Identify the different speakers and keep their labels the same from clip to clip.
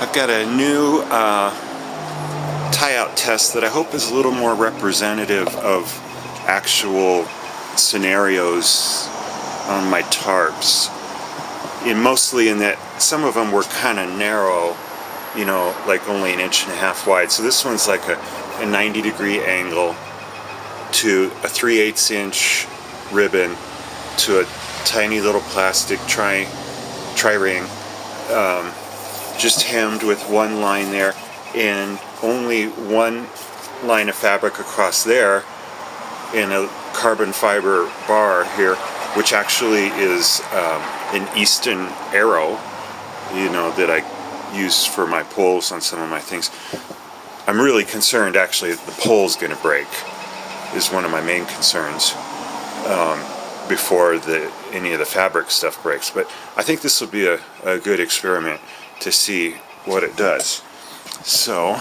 Speaker 1: I've got a new tie-out test that I hope is a little more representative of actual scenarios on my tarps. Mostly in that some of them were kind of narrow, you know, like only 1.5 inches wide. So this one's like a 90-degree angle to a 3/8 inch ribbon to a tiny little plastic tri-ring, just hemmed with one line there and only one line of fabric across there in a carbon fiber bar here, which actually is an Easton arrow, you know, that I use for my poles on some of my things. I'm really concerned actually that the pole's going to break, is one of my main concerns, before any of the fabric stuff breaks. But I think this will be a good experiment to see what it does. So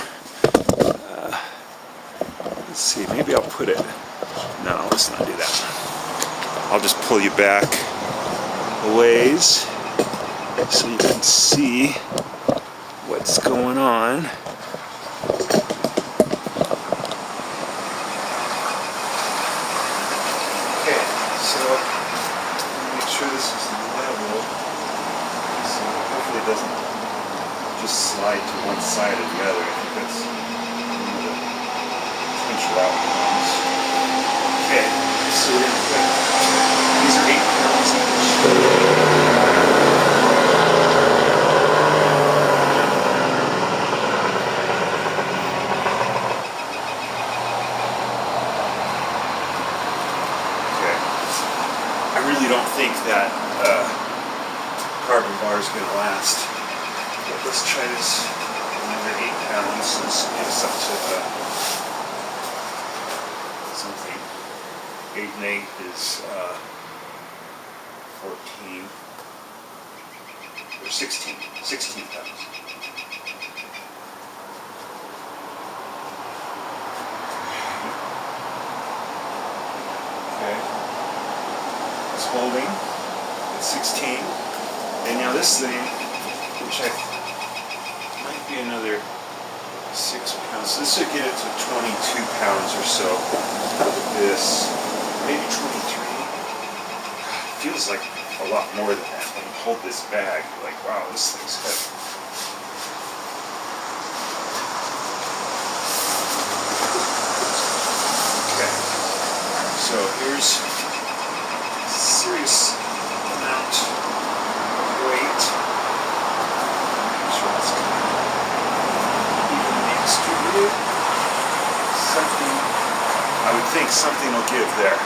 Speaker 1: let's see, maybe I'll put it, no, let's not do that. I'll just pull you back a ways so you can see what's going on. Okay, so make sure this is level, so hopefully it doesn't just slide to one side or the other. I think that's one of the potential outcomes. Okay, so we're going to put, these are 8 pounds each. Okay, I really don't think that carbon bar is going to last. But let's try this another 8 pounds. Let's get us up to something. 8 and 8 is 14 or 16 pounds. Okay, it's holding at 16, and now this thing, which might be another 6 pounds. So this should get it to 22 pounds or so. This, maybe 23. God, it feels like a lot more than that when you hold this bag. You're like, wow, this thing's heavy. Okay, so here's a serious amount of weight. Something, I would think something will give there.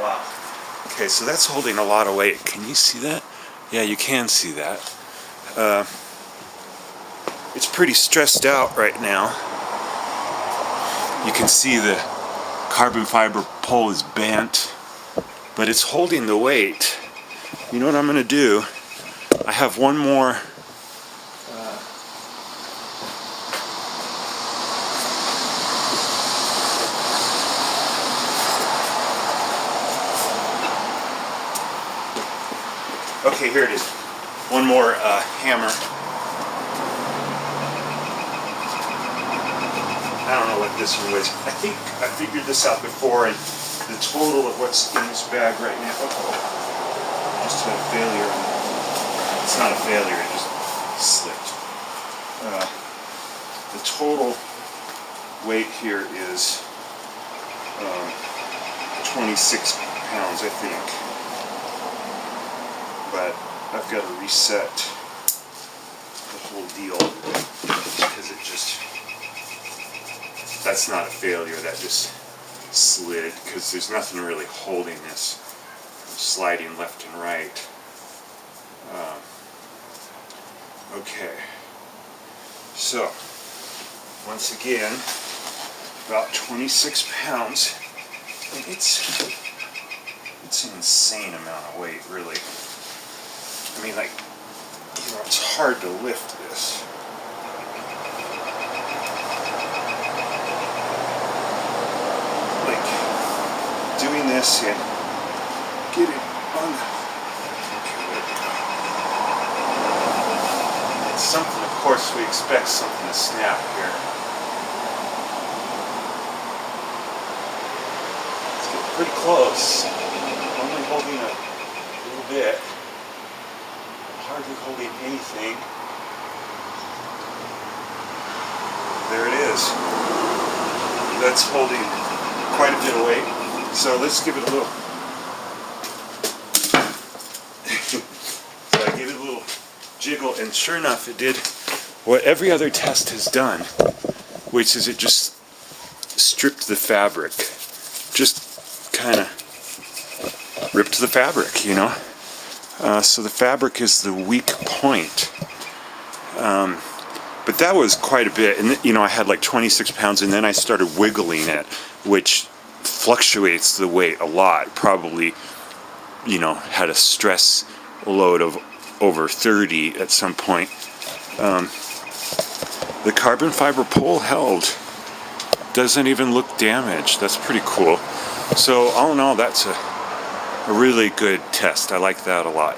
Speaker 1: Wow. Okay, so that's holding a lot of weight. Can you see that? Yeah, you can see that. It's pretty stressed out right now. You can see the carbon fiber pole is bent, but it's holding the weight. You know what I'm going to do? I have one more okay, here it is. One more hammer. I don't know what this one weighs. I think I figured this out before, and the total of what's in this bag right now. Uh-oh. Just had a failure. It's not a failure, it just slipped. The total weight here is 26 pounds, I think. But I've got to reset the whole deal because it just, that's not a failure, that just slid because there's nothing really holding this. I'm sliding left and right. Okay, so once again, about 26 pounds, and it's an insane amount of weight, really. I mean, like, you know, it's hard to lift this. Like, doing this and get it on the, okay, something, of course, we expect something to snap here. Let's get pretty close. Only holding a little bit. Hardly holding anything. There it is. That's holding quite a bit of weight. So let's give it a little. So I gave it a little jiggle, and sure enough, it did what every other test has done, which is it just stripped the fabric. Just kind of ripped the fabric, you know. So the fabric is the weak point. But that was quite a bit, and you know, I had like 26 pounds, and then I started wiggling it, which fluctuates the weight a lot. Probably, you know, had a stress load of over 30 at some point. The carbon fiber pole held. Doesn't even look damaged. That's pretty cool. So all in all, that's a really good test. I like that a lot.